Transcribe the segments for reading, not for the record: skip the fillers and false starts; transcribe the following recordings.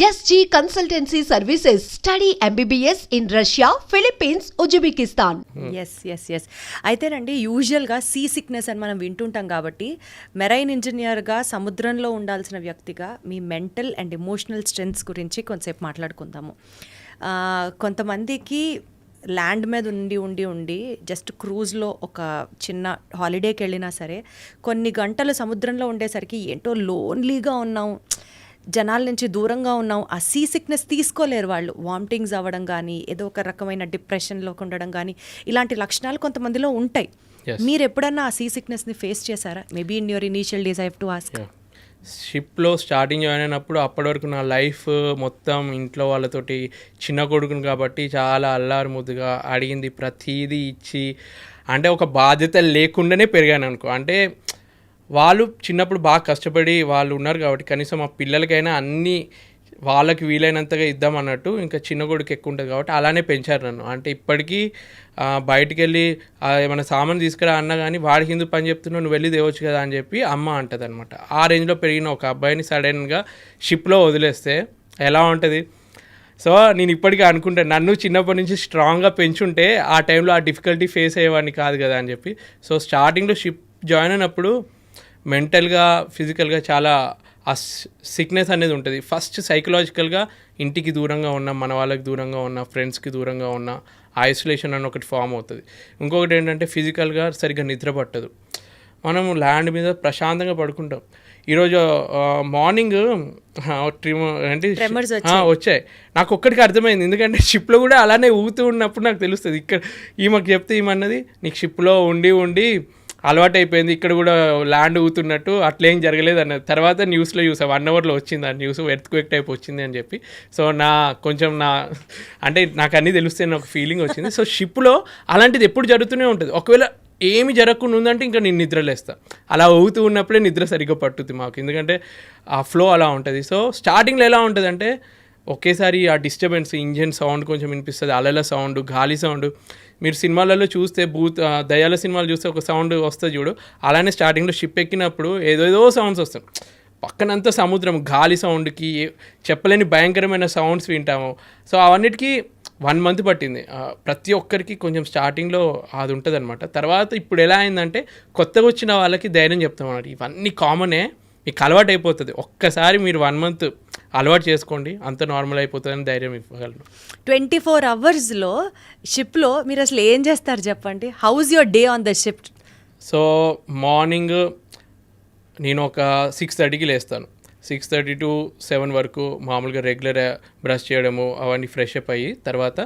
SG Consultancy Services. Study MBBS in Russia, Philippines, Uzbekistan. Yes అయితేనండి యూజువల్గా see sickness అని మనం వింటుంటాం కాబట్టి మెరైన్ ఇంజనీర్గా సముద్రంలో ఉండాల్సిన వ్యక్తిగా మీ మెంటల్ అండ్ ఎమోషనల్ స్ట్రెంగ్స్ గురించి కొంతసేపు మాట్లాడుకుందాము. కొంతమందికి ల్యాండ్ మీద ఉండి జస్ట్ క్రూజ్లో ఒక చిన్న హాలిడేకి వెళ్ళినా సరే కొన్ని గంటలు సముద్రంలో ఉండేసరికి ఏంటో లోన్లీగా ఉన్నాం, జనాల నుంచి దూరంగా ఉన్నాం, ఆ సీ సిక్నెస్ తీసుకోలేరు వాళ్ళు. వామిటింగ్స్ అవ్వడం కానీ, ఏదో ఒక రకమైన డిప్రెషన్లోకి ఉండడం కానీ, ఇలాంటి లక్షణాలు కొంతమందిలో ఉంటాయి. మీరు ఎప్పుడన్నా ఆ సీ సిక్నెస్ని ఫేస్ చేశారా? Maybe in your initial days I have to ask. షిప్లో స్టార్టింగ్ జాయిన్ అయినప్పుడు అప్పటి వరకు నా లైఫ్ మొత్తం ఇంట్లో వాళ్ళతోటి చిన్న కొడుకుని కాబట్టి చాలా అల్లారు ముద్దుగా అడిగింది ప్రతీదీ ఇచ్చి, అంటే ఒక బాధ్యత లేకుండానే పెరిగాను అనుకో. అంటే వాళ్ళు చిన్నప్పుడు బాగా కష్టపడి వాళ్ళు ఉన్నారు కాబట్టి కనీసం మా పిల్లలకైనా అన్నీ వాళ్ళకి వీలైనంతగా ఇద్దామన్నట్టు. ఇంకా చిన్న కొడుకు ఎక్కువ ఉంటుంది కాబట్టి అలానే పెంచారు నన్ను. అంటే ఇప్పటికీ బయటికి వెళ్ళి ఏమైనా సామాన్ తీసుకురా అన్నా కానీ వాడికి ఎందుకు పని చెప్తున్నావు, నువ్వు వెళ్ళి తేవచ్చు కదా అని చెప్పి అమ్మ అంటుంది అనమాట. ఆ రేంజ్లో పెరిగిన ఒక అబ్బాయిని సడన్గా షిప్లో వదిలేస్తే ఎలా ఉంటుంది? సో నేను ఇప్పటికీ అనుకుంటాను, నన్ను చిన్నప్పటి నుంచి స్ట్రాంగ్గా పెంచుంటే ఆ టైంలో ఆ డిఫికల్టీ ఫేస్ అయ్యేవాడిని కాదు కదా అని చెప్పి. సో స్టార్టింగ్లో షిప్ జాయిన్ అయినప్పుడు మెంటల్గా ఫిజికల్గా చాలా ఆ సిక్నెస్ అనేది ఉంటుంది. ఫస్ట్ సైకలాజికల్గా ఇంటికి దూరంగా ఉన్న, మన వాళ్ళకి దూరంగా ఉన్న, ఫ్రెండ్స్కి దూరంగా ఉన్న ఐసోలేషన్ అని ఒకటి ఫామ్ అవుతుంది. ఇంకొకటి ఏంటంటే ఫిజికల్గా సరిగ్గా నిద్ర పట్టదు. మనము ల్యాండ్ మీద ప్రశాంతంగా పడుకుంటాం. ఈరోజు మార్నింగ్ వచ్చాయి, నాకు ఒక్కడికి అర్థమైంది. ఎందుకంటే షిప్లో కూడా అలానే ఊగుతూ ఉన్నప్పుడు నాకు తెలుస్తుంది. ఇక్కడ ఈమెకు చెప్తే ఏమన్నది, నీకు షిప్లో ఉండి అలవాటు అయిపోయింది, ఇక్కడ కూడా ల్యాండ్ ఊతున్నట్టు, అట్లేం జరగలేదు అన్నది. తర్వాత న్యూస్లో చూసా, 1 అవర్లో వచ్చింది ఆ న్యూస్, ఎర్త్క్వేక్ టైప్ వచ్చింది అని చెప్పి. సో అంటే నాకు అన్నీ తెలుస్తాయి ఒక ఫీలింగ్ వచ్చింది. సో షిప్లో అలాంటిది ఎప్పుడు జరుగుతూనే ఉంటుంది. ఒకవేళ ఏమి జరగకుండా ఉందంటే ఇంకా నేను నిద్రలేస్తా. అలా ఊగుతూ ఉన్నప్పుడే నిద్ర సరిగ్గా పట్టుద్ది మాకు, ఎందుకంటే ఆ ఫ్లో అలా ఉంటుంది. సో స్టార్టింగ్లో ఎలా ఉంటుంది అంటే ఒకేసారి ఆ డిస్టర్బెన్స్, ఇంజన్ సౌండ్ కొంచెం వినిపిస్తుంది, అలల సౌండ్, గాలి సౌండ్. మీరు సినిమాలలో చూస్తే దయాల సినిమాలు చూస్తే ఒక సౌండ్ వస్తుంది చూడు, అలానే స్టార్టింగ్లో షిప్ ఎక్కినప్పుడు ఏదో సౌండ్స్ వస్తాయి. పక్కనంతా సముద్రం, గాలి సౌండ్కి చెప్పలేని భయంకరమైన సౌండ్స్ వింటాము. సో అవన్నిటికీ 1 మంత్ పట్టింది. ప్రతి ఒక్కరికి కొంచెం స్టార్టింగ్లో అది ఉంటుంది అనమాట. తర్వాత ఇప్పుడు ఎలా అయిందంటే కొత్తగా వచ్చిన వాళ్ళకి ధైర్యం చెప్తాం అన్నమాట. ఇవన్నీ కామనే, మీకు అలవాటు అయిపోతుంది. ఒక్కసారి మీరు 1 మంత్ అలవాటు చేసుకోండి, అంత నార్మల్ అయిపోతుందని ధైర్యం ఇవ్వగలను. 24 అవర్స్లో షిప్లో మీరు అసలు ఏం చేస్తారు చెప్పండి? House your day on the ship? So morning నేను ఒక 6:30కి లేస్తాను. 6:30 to 7 వరకు మామూలుగా రెగ్యులర్ బ్రష్ చేయడము అవన్నీ ఫ్రెష్ అప్ అయ్యి, తర్వాత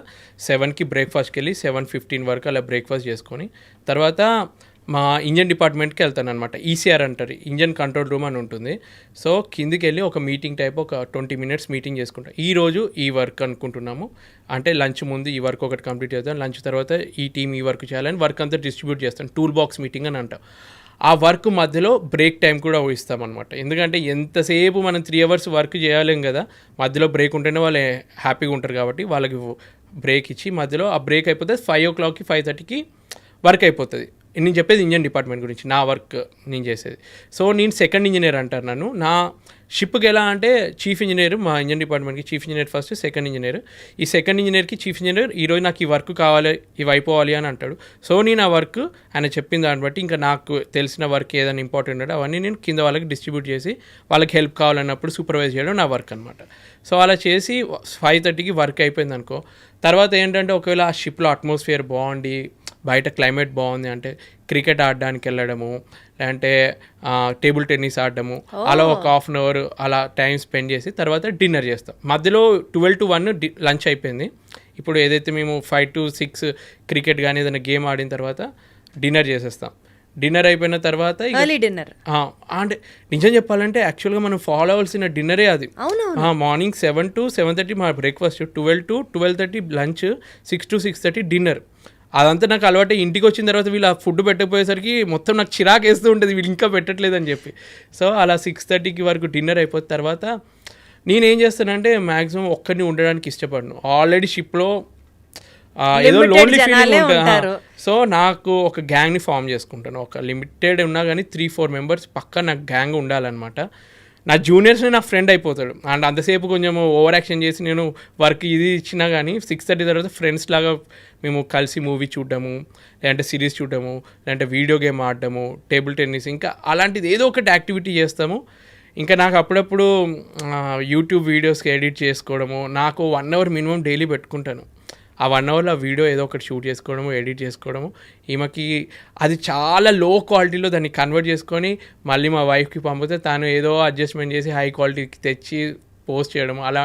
7కి బ్రేక్ఫాస్ట్కి వెళ్ళి 7:15 వరకు అలా బ్రేక్ఫాస్ట్ చేసుకొని తర్వాత మా ఇంజన్ డిపార్ట్మెంట్కి వెళ్తాను అనమాట. ఈసీఆర్ అంటారు, ఇంజన్ కంట్రోల్ రూమ్ అని ఉంటుంది. సో కిందికి వెళ్ళి ఒక మీటింగ్ టైప్ ఒక 20 minutes మీటింగ్ చేసుకుంటాం. ఈరోజు ఈ వర్క్ అనుకుంటున్నాము, అంటే లంచ్ ముందు ఈ వర్క్ ఒకటి కంప్లీట్ చేస్తాం, లంచ్ తర్వాత ఈ టీం ఈ వర్క్ చేయాలని వర్క్ అంతా డిస్ట్రిబ్యూట్ చేస్తాం. టూల్ బాక్స్ మీటింగ్ అని అంటాం. ఆ వర్క్ మధ్యలో బ్రేక్ టైం కూడా ఇస్తామన్నమాట. ఎందుకంటే ఎంతసేపు మనం 3 hours వర్క్ చేయలేం కదా, మధ్యలో బ్రేక్ ఉంటేనే వాళ్ళు హ్యాపీగా ఉంటారు కాబట్టి వాళ్ళకి బ్రేక్ ఇచ్చి మధ్యలో ఆ బ్రేక్ అయిపోతే 5 o'clockకి 5:30కి వర్క్ అయిపోతుంది. నేను చెప్పేది ఇంజన్ డిపార్ట్మెంట్ గురించి, నా వర్క్ నేను చేసేది. సో నేను సెకండ్ ఇంజనీర్ అంటారు నన్ను. నా షిప్కి ఎలా అంటే చీఫ్ ఇంజనీర్, మా ఇంజన్ డిపార్ట్మెంట్కి chief engineer first, second engineer. ఈ సెకండ్ ఇంజనీర్కి చీఫ్ ఇంజనీర్ ఈరోజు నాకు ఈ వర్క్ కావాలి, ఇవి అయిపోవాలి అని అంటాడు. సో నేను ఆ వర్క్ ఆయన చెప్పిన దాన్ని బట్టి ఇంకా నాకు తెలిసిన వర్క్ ఏదైనా ఇంపార్టెంట్ ఉంటే అవన్నీ నేను కింద వాళ్ళకి డిస్ట్రిబ్యూట్ చేసి వాళ్ళకి హెల్ప్ కావాలన్నప్పుడు సూపర్వైజ్ చేయడం నా వర్క్ అనమాట. సో అలా చేసి 5:30కి వర్క్ అయిపోయింది అనుకో. తర్వాత ఏంటంటే ఒకవేళ ఆ షిప్లో అట్మాస్ఫియర్ బాగుండి బయట క్లైమేట్ బాగుంది అంటే క్రికెట్ ఆడడానికి వెళ్ళడము, లేదంటే టేబుల్ టెన్నిస్ ఆడడము, అలా ఒక 1/2 hour అలా టైం స్పెండ్ చేసి తర్వాత డిన్నర్ చేస్తాం. మధ్యలో 12 to 1 లంచ్ అయిపోయింది. ఇప్పుడు ఏదైతే మేము 5 to 6 క్రికెట్ కానీ ఏదైనా గేమ్ ఆడిన తర్వాత డిన్నర్ చేసేస్తాం. డిన్నర్ అయిపోయిన తర్వాత డిన్నర్ అంటే నిజం చెప్పాలంటే యాక్చువల్గా మనం ఫాలో అవ్వాల్సిన డిన్నరే అది. మార్నింగ్ 7 to 7:30 మా breakfast, 12 to 12:30 lunch, 6 to 6:30 dinner. అదంతా నాకు అలవాటు. ఇంటికి వచ్చిన తర్వాత వీళ్ళు ఆ ఫుడ్ పెట్టకపోయేసరికి మొత్తం నాకు చిరాకు వేస్తూ ఉంటుంది, వీళ్ళు ఇంకా పెట్టట్లేదని చెప్పి. సో అలా 6:30కి వరకు డిన్నర్ అయిపోయిన తర్వాత నేనేం చేస్తానంటే మ్యాక్సిమం ఒక్కరిని ఉండడానికి ఇష్టపడను. ఆల్రెడీ షిప్లో ఏదో లోన్లీ ఫీలింగ్ ఉంటుంది. సో నాకు ఒక గ్యాంగ్ని ఫామ్ చేసుకుంటాను. ఒక లిమిటెడ్ ఉన్నా కానీ 3-4 members పక్కా నాకు గ్యాంగ్ ఉండాలన్నమాట. నా జూనియర్స్ని నా ఫ్రెండ్ అయిపోతాడు. అండ్ అంతసేపు కొంచెం ఓవర్ యాక్షన్ చేసి నేను వర్క్ ఇది ఇచ్చినా కానీ 6:30 తర్వాత ఫ్రెండ్స్ లాగా మేము కలిసి మూవీ చూడడము, లేదంటే సిరీస్ చూడడము, లేదంటే వీడియో గేమ్ ఆడడము, టేబుల్ టెన్నిస్, ఇంకా అలాంటిది ఏదో ఒకటి యాక్టివిటీ చేస్తాము. ఇంకా నాకు అప్పుడప్పుడు యూట్యూబ్ వీడియోస్కి ఎడిట్ చేసుకోవడము, నాకు 1 అవర్ మినిమం డైలీ పెట్టుకుంటాను. ఆ 1 అవర్లో ఆ వీడియో ఏదో ఒకటి షూట్ చేసుకోవడము, ఎడిట్ చేసుకోవడము. ఈమెకి అది చాలా లో క్వాలిటీలో దాన్ని కన్వర్ట్ చేసుకొని మళ్ళీ మా వైఫ్కి పంపితే తను ఏదో అడ్జస్ట్మెంట్ చేసి హై క్వాలిటీకి తెచ్చి పోస్ట్ చేయడం, అలా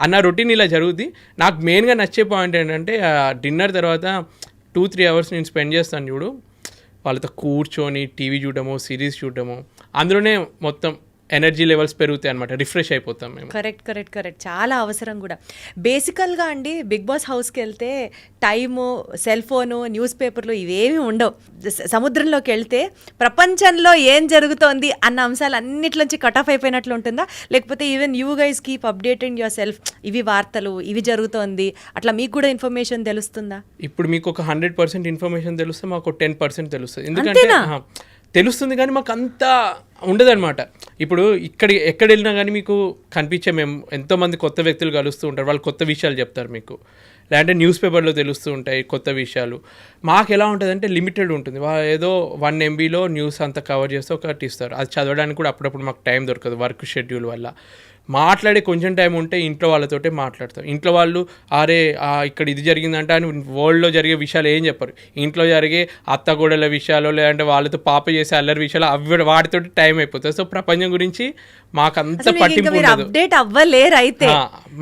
అన్న రొటీన్ ఇలా జరుగుద్ది. నాకు మెయిన్గా నచ్చే పాయింట్ ఏంటంటే డిన్నర్ తర్వాత 2-3 అవర్స్ నేను స్పెండ్ చేస్తాను చూడు, వాళ్ళతో కూర్చొని టీవీ చూడడము, సిరీస్ చూడడము, అందులోనే మొత్తం ఎనర్జీ లెవెల్స్ పెరుగుతాయి అనమాట, రిఫ్రెష్ అయిపోతాం మేము. కరెక్ట్ చాలా అవసరం కూడా. బేసికల్గా అండి బిగ్ బాస్ హౌస్కి వెళ్తే టైము, సెల్ ఫోను, న్యూస్ పేపర్లు ఇవేమీ ఉండవు. సముద్రంలోకి వెళ్తే ప్రపంచంలో ఏం జరుగుతోంది అన్న అంశాలు అన్నిట్లోంచి కట్ ఆఫ్ అయిపోయినట్లు ఉంటుందా, లేకపోతే even you guys keep updating your self, ఇవి వార్తలు, ఇవి జరుగుతోంది, అట్లా మీకు కూడా ఇన్ఫర్మేషన్ తెలుస్తుందా? ఇప్పుడు మీకు ఒక 100% ఇన్ఫర్మేషన్ తెలుస్తే మాకు 10% తెలుస్తుంది. ఎందుకంటే తెలుస్తుంది కానీ మాకు అంతా ఉండదన్నమాట. ఇప్పుడు ఎక్కడ వెళ్ళినా కానీ మీకు కనిపించే మేము ఎంతోమంది కొత్త వ్యక్తులు కలుస్తూ ఉంటారు, వాళ్ళు కొత్త విషయాలు చెప్తారు మీకు, లేదంటే న్యూస్ పేపర్లో తెలుస్తూ ఉంటాయి కొత్త విషయాలు. మాకు ఎలా ఉంటుందంటే లిమిటెడ్ ఉంటుంది. ఏదో 1 MBలో న్యూస్ అంతా కవర్ చేస్తే ఒకటి ఇస్తారు, అది చదవడానికి కూడా అప్పుడప్పుడు మాకు టైం దొరకదు వర్క్ షెడ్యూల్ వల్ల. మాట్లాడే కొంచెం టైం ఉంటే ఇంట్లో వాళ్ళతోటే మాట్లాడతాం. ఇంట్లో వాళ్ళు అరే ఇక్కడ ఇది జరిగిందంటే అని వరల్డ్లో జరిగే విషయాలు ఏం చెప్పరు. ఇంట్లో జరిగే అత్తగూడల విషయాలు, లేదంటే వాళ్ళతో పాప చేసే అల్లరి విషయాలు అవి వాటితోటి టైం అయిపోతుంది. సో ప్రపంచం గురించి మాకు అంత పట్టింపు అప్డేట్ అవ్వలేరు అయితే.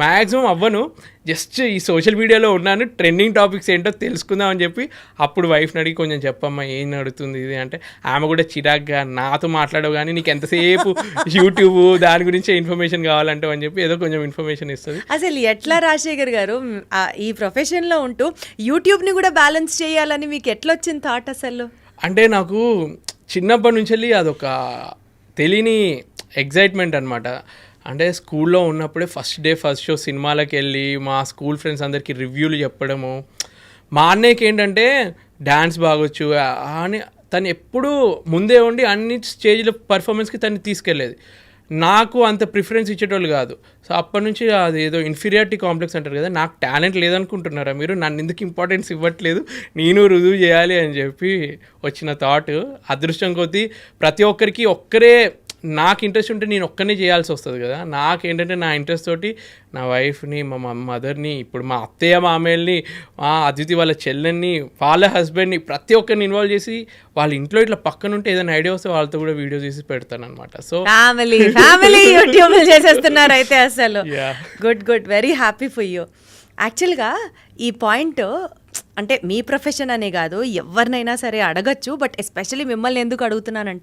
మ్యాక్సిమం అవ్వను, జస్ట్ ఈ సోషల్ మీడియాలో ఉన్నాను, ట్రెండింగ్ టాపిక్స్ ఏంటో తెలుసుకుందాం అని చెప్పి అప్పుడు వైఫ్ని అడిగి కొంచెం చెప్పమ్మా ఏం నడుతుంది ఇది అంటే, ఆమె కూడా చిరాగ్గా నాతో మాట్లాడవు కానీ నీకు ఎంతసేపు యూట్యూబ్ దాని గురించే ఇన్ఫర్మేషన్ కావాలంటే అని చెప్పి ఏదో కొంచెం ఇన్ఫర్మేషన్ ఇస్తుంది. అసలు ఎట్లా రాజశేఖర్ గారు ఈ ప్రొఫెషన్లో ఉంటూ యూట్యూబ్ని కూడా బ్యాలెన్స్ చేయాలని మీకు ఎట్లా వచ్చింది థాట్ అసలు? అంటే నాకు చిన్నప్పటి నుంచి వెళ్ళి అదొక తెలియని ఎగ్జైట్మెంట్ అనమాట. అంటే స్కూల్లో ఉన్నప్పుడే ఫస్ట్ షో సినిమాలకు వెళ్ళి మా స్కూల్ ఫ్రెండ్స్ అందరికీ రివ్యూలు చెప్పడము. మా అన్నయ్యకి ఏంటంటే డ్యాన్స్ బాగొచ్చు అని తను ఎప్పుడూ ముందే ఉండి అన్ని స్టేజ్లో పర్ఫార్మెన్స్కి తను తీసుకెళ్ళేది. నాకు అంత ప్రిఫరెన్స్ ఇచ్చేటోళ్ళు కాదు. సో అప్పటి నుంచి అది ఏదో ఇన్ఫీరియారిటీ కాంప్లెక్స్ అంటారు కదా, నాకు టాలెంట్ లేదనుకుంటున్నారా మీరు, నన్ను ఎందుకు ఇంపార్టెన్స్ ఇవ్వట్లేదు, నేను రుజువు చేయాలి అని చెప్పి వచ్చిన థాట్. అదృష్టం కొద్దీ ప్రతి ఒక్కరికి ఒక్కరే నాకు ఇంట్రెస్ట్ ఉంటే నేను ఒక్కనే చేయాల్సి వస్తుంది కదా. నాకేంటంటే నా ఇంట్రెస్ట్ తోటి నా వైఫ్ని, మా మదర్ని, ఇప్పుడు మా అత్తయ్య మామయ్యల్ని, మా అదితి వాళ్ళ చెల్లెన్ని, వాళ్ళ హస్బెండ్ని, ప్రతి ఒక్కరిని ఇన్వాల్వ్ చేసి వాళ్ళ ఇంట్లో ఇట్లా పక్కన ఉంటే ఏదైనా ఐడియా వస్తే వాళ్ళతో కూడా వీడియో చేసి పెడతాను అనమాట. సో ఫ్యామిలీ యూట్యూబ్ చేసేస్తున్నారు అయితే. అసలు good very happy for you. యాక్చువల్గా ఈ పాయింట్ అంటే మీ ప్రొఫెషన్ అనే కాదు, ఎవరినైనా సరే అడగచ్చు, బట్ ఎస్పెషల్లీ మిమ్మల్ని ఎందుకు అడుగుతున్నానంటే